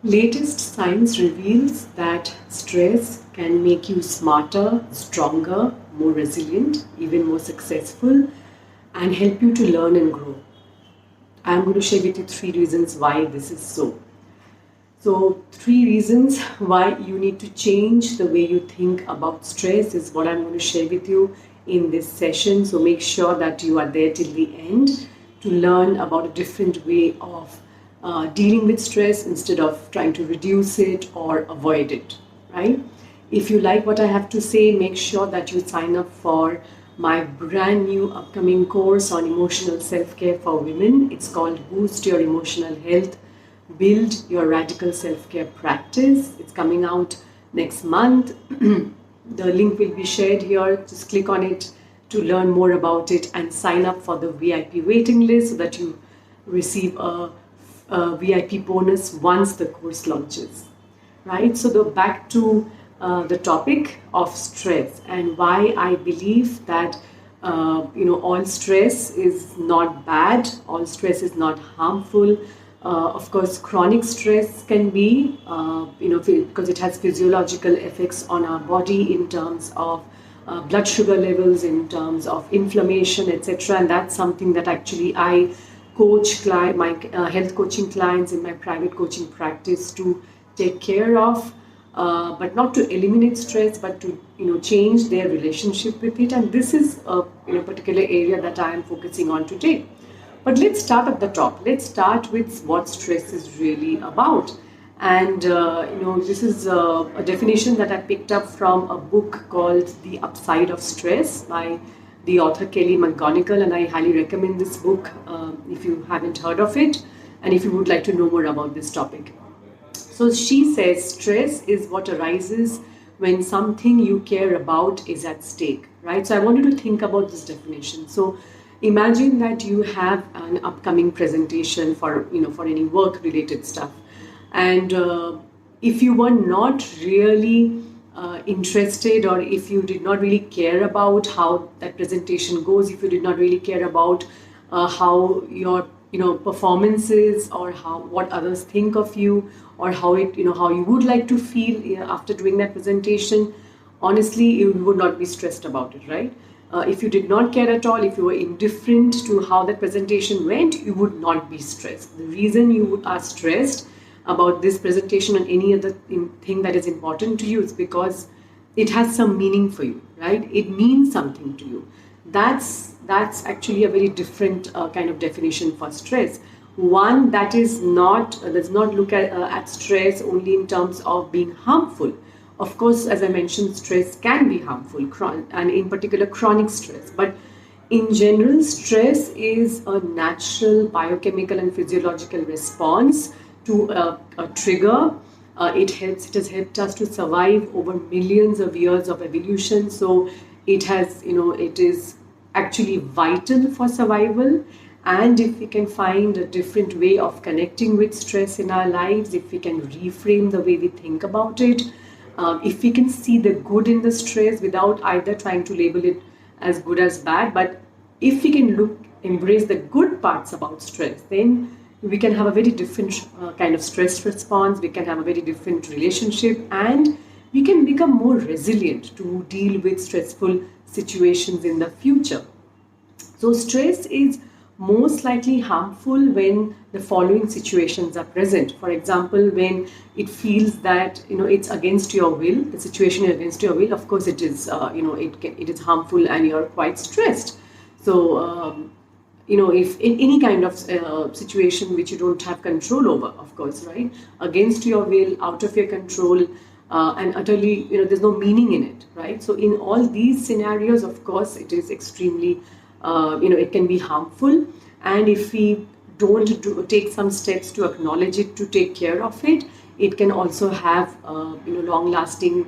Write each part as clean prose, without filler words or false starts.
Latest science reveals that stress can make you smarter, stronger, more resilient, even more successful, and help you to learn and grow. I'm going to share with you 3 reasons why this is so. So, 3 reasons why you need to change the way you think about stress is what I'm going to share with you in this session. So, make sure that you are there till the end to learn about a different way of dealing with stress instead of trying to reduce it or avoid it, right? If you like what I have to say, make sure that you sign up for my brand new upcoming course on emotional self-care for women. It's called Boost Your Emotional Health, Build Your Radical Self-Care Practice. It's coming out next month. The link will be shared here. Just click on it to learn more about it and sign up for the VIP waiting list so that you receive a VIP bonus once the course launches, right? So back to the topic of stress and why I believe that all stress is not bad, all stress is not harmful. Of course, chronic stress can be, because it has physiological effects on our body in terms of blood sugar levels, in terms of inflammation, etc. And that's something that actually I coach my health coaching clients in my private coaching practice to take care of, but not to eliminate stress, but to change their relationship with it. And this is a particular area that I am focusing on today. But let's start at the top. Let's start with what stress is really about. And this is a definition that I picked up from a book called The Upside of Stress by the author Kelly McGonigal, and I highly recommend this book if you haven't heard of it and if you would like to know more about this topic. So she says stress is what arises when something you care about is at stake, right? So I want you to think about this definition. So imagine that you have an upcoming presentation for any work related stuff, and if you were not really interested, or if you did not really care about how that presentation goes, if you did not really care about how your performance is, or what others think of you, or how you would like to feel after doing that presentation, honestly you would not be stressed about it, right? If you did not care at all, if you were indifferent to how that presentation went, you would not be stressed. The reason you are stressed about this presentation and any other thing that is important to you is because it has some meaning for you, right? It means something to you. That's actually a very different kind of definition for stress. One that does not look at stress only in terms of being harmful. Of course, as I mentioned, stress can be harmful, and in particular chronic stress. But in general, stress is a natural biochemical and physiological response to a trigger. It has helped us to survive over millions of years of evolution. So it is actually vital for survival. And if we can find a different way of connecting with stress in our lives, if we can reframe the way we think about it, if we can see the good in the stress without either trying to label it as good as bad, but if we can embrace the good parts about stress, then we can have a very different kind of stress response, we can have a very different relationship, and we can become more resilient to deal with stressful situations in the future. So stress is most likely harmful when the following situations are present. For example, when it feels that it's against your will, the situation is against your will, of course it is it is harmful and you're quite stressed. So if in any kind of situation which you don't have control over, of course, right, against your will, out of your control, and utterly there's no meaning in it, right? So in all these scenarios, of course, it is extremely it can be harmful, and if we don't take some steps to acknowledge it, to take care of it, it can also have long-lasting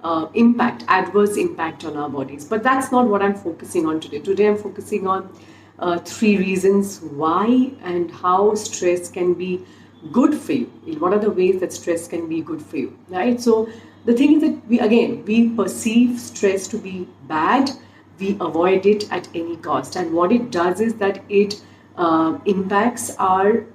adverse impact on our bodies. But that's not what I'm focusing on today. Today I'm focusing on 3 reasons why and how stress can be good for you. What are the ways that stress can be good for you, right? So the thing is that we perceive stress to be bad, we avoid it at any cost, and what it does is that it impacts our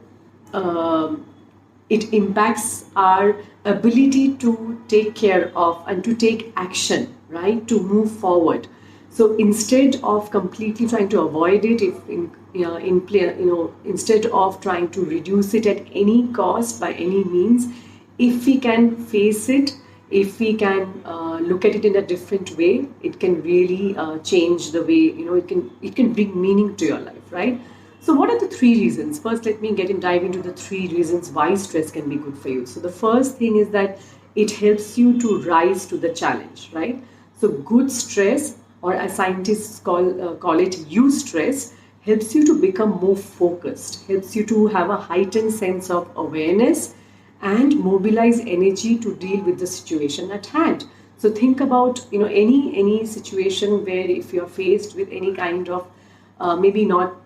it impacts our ability to take care of and to take action, right? To move forward. So instead of completely trying to avoid it, if in play, instead of trying to reduce it at any cost by any means, if we can face it, if we can look at it in a different way, it can really change the way, it can bring meaning to your life, right? So what are the three reasons? First, let me dive into the three reasons why stress can be good for you. So the first thing is that it helps you to rise to the challenge, right? So good stress, or as scientists call it eustress, helps you to become more focused, helps you to have a heightened sense of awareness and mobilize energy to deal with the situation at hand. So think about any situation where if you're faced with any kind of maybe not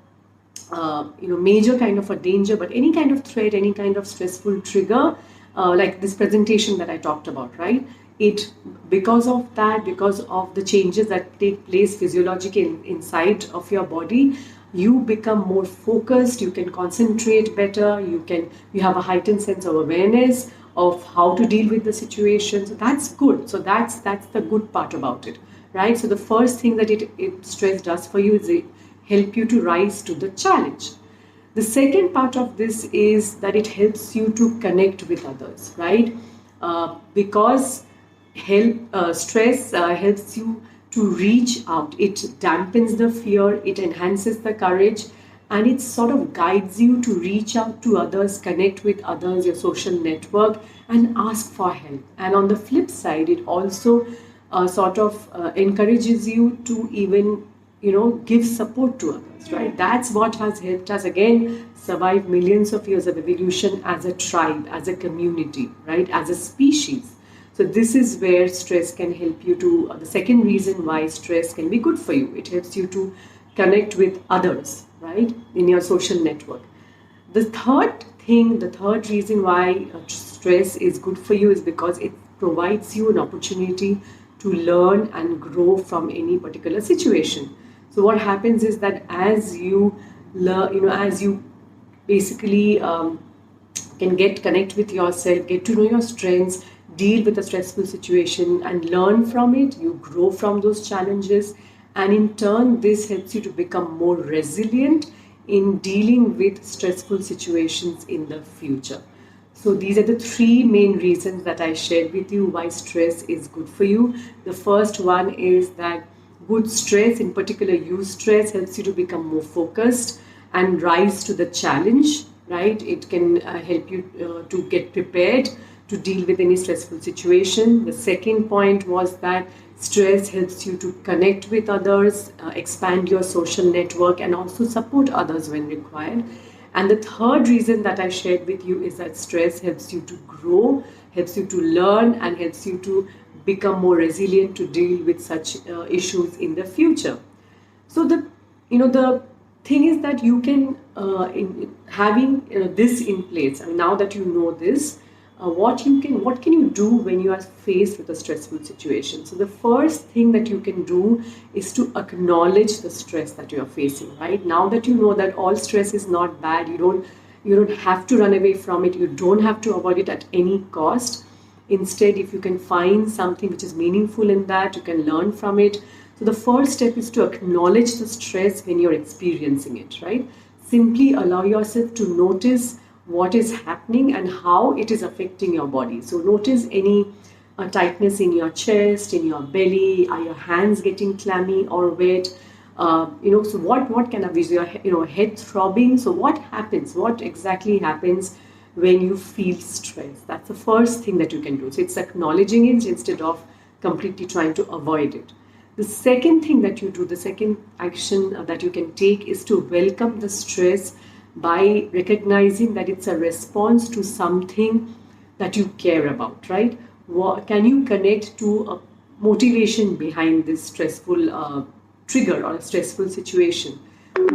major kind of a danger, but any kind of threat, any kind of stressful trigger, like this presentation that I talked about, right? Because of the changes that take place physiologically inside of your body, you become more focused, you can concentrate better, you have a heightened sense of awareness of how to deal with the situation. So that's good. So that's the good part about it, right? So the first thing that it stress does for you is it help you to rise to the challenge. The second part of this is that it helps you to connect with others, right? Because stress helps you to reach out. It dampens the fear, it enhances the courage, and it sort of guides you to reach out to others, connect with others, your social network, and ask for help. And on the flip side, it also encourages you to even give support to others, right? That's what has helped us again survive millions of years of evolution as a tribe, as a community, right? As a species. So this is where stress can help you to, the second reason why stress can be good for you. It helps you to connect with others, right? In your social network. The third reason why stress is good for you is because it provides you an opportunity to learn and grow from any particular situation. So what happens is that as you learn, as you basically can connect with yourself, get to know your strengths, deal with a stressful situation and learn from it, you grow from those challenges, and in turn this helps you to become more resilient in dealing with stressful situations in the future. So these are the three main reasons that I shared with you why stress is good for you. The first one is that good stress, in particular eustress, helps you to become more focused and rise to the challenge, right? It can help you to get prepared to deal with any stressful situation. The second point was that stress helps you to connect with others, expand your social network, and also support others when required. And the third reason that I shared with you is that stress helps you to grow, helps you to learn, and helps you to become more resilient to deal with such issues in the future. So the thing is that you can, in having this in place, and now that you know this, what can you do when you are faced with a stressful situation? So the first thing that you can do is to acknowledge the stress that you are facing, right? Now that you know that all stress is not bad, you don't have to run away from it, you don't have to avoid it at any cost. Instead, if you can find something which is meaningful in that, you can learn from it. So the first step is to acknowledge the stress when you're experiencing it, right? Simply allow yourself to notice what is happening and how it is affecting your body. So notice any tightness in your chest, in your belly. Are your hands getting clammy or wet? So what can be your head throbbing? So what happens? What exactly happens when you feel stress? That's the first thing that you can do. So it's acknowledging it instead of completely trying to avoid it. The second thing that you do, the second action that you can take is to welcome the stress by recognizing that it's a response to something that you care about, right? Can you connect to a motivation behind this stressful trigger or a stressful situation?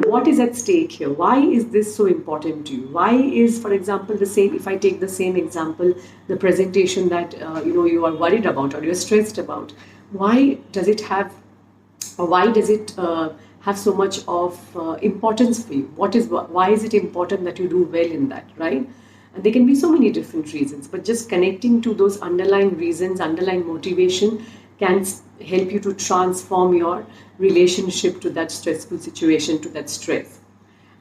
What is at stake here? Why is this so important to you? Why is, for example, if I take the same example, the presentation that you are worried about or you're stressed about, why does it have so much of importance for you? Why is it important that you do well in that, right? And there can be so many different reasons, but just connecting to those underlying reasons, underlying motivation can help you to transform your relationship to that stressful situation, to that stress.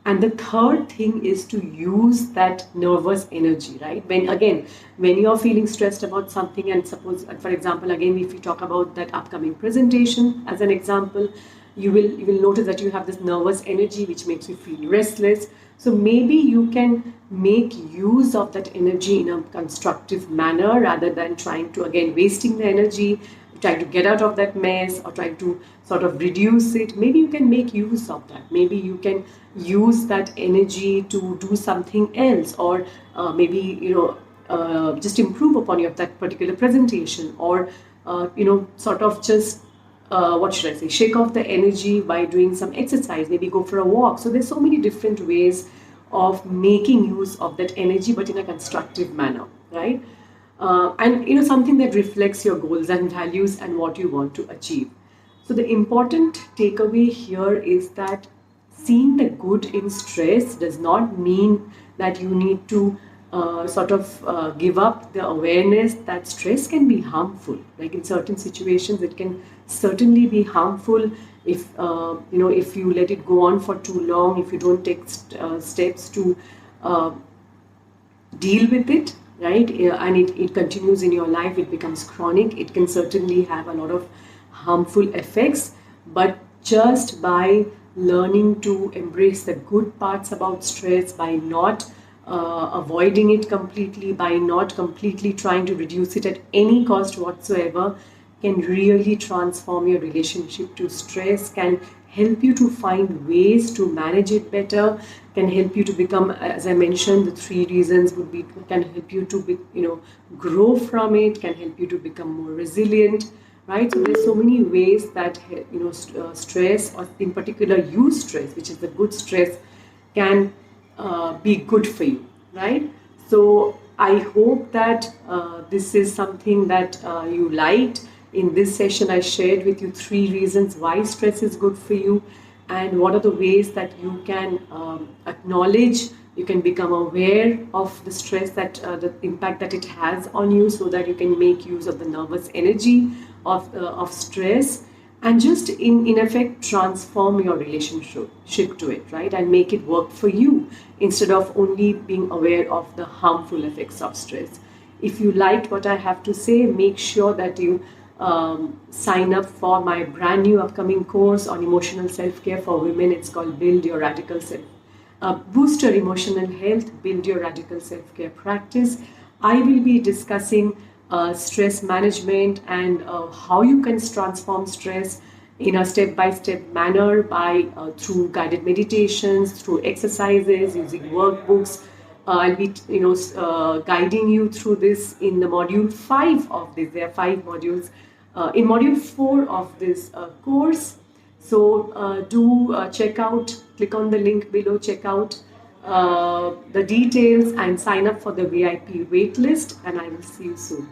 And the third thing is to use that nervous energy, right? When you're feeling stressed about something, and suppose, for example, again, if we talk about that upcoming presentation as an example, you will notice that you have this nervous energy which makes you feel restless. So maybe you can make use of that energy in a constructive manner rather than trying to, again, wasting the energy, trying to get out of that mess or trying to sort of reduce it. Maybe you can make use of that. Maybe you can use that energy to do something else, or maybe just improve upon your that particular presentation, or sort of just what should I say, shake off the energy by doing some exercise, maybe go for a walk. So there's so many different ways of making use of that energy, but in a constructive manner, right? And something that reflects your goals and values and what you want to achieve. So the important takeaway here is that seeing the good in stress does not mean that you need to give up the awareness that stress can be harmful. Like in certain situations, it can certainly be harmful if if you let it go on for too long, if you don't take steps to deal with it, right? And it continues in your life, it becomes chronic, it can certainly have a lot of harmful effects. But just by learning to embrace the good parts about stress, by not avoiding it completely, by not completely trying to reduce it at any cost whatsoever, can really transform your relationship to stress, can help you to find ways to manage it better, can help you to become, as I mentioned, the 3 reasons would be, can help you to grow from it, can help you to become more resilient, right? So there's so many ways that stress, or in particular eustress, which is the good stress, can be good for you, right? So I hope that this is something that you liked. In this session, I shared with you 3 reasons why stress is good for you, and what are the ways that you can acknowledge, you can become aware of the stress, that the impact that it has on you, so that you can make use of the nervous energy of stress, and just in effect transform your relationship to it, right? And make it work for you instead of only being aware of the harmful effects of stress. If you liked what I have to say, make sure that you sign up for my brand new upcoming course on emotional self-care for women. It's called Build Your Radical Self. Boost your emotional health, build your radical self-care practice. I will be discussing stress management and how you can transform stress in a step-by-step manner by through guided meditations, through exercises, using workbooks. I'll be guiding you through this in the module 5 of this. There are 5 modules in module 4 of this course. So do check out, click on the link below, check out the details and sign up for the VIP waitlist, and I will see you soon.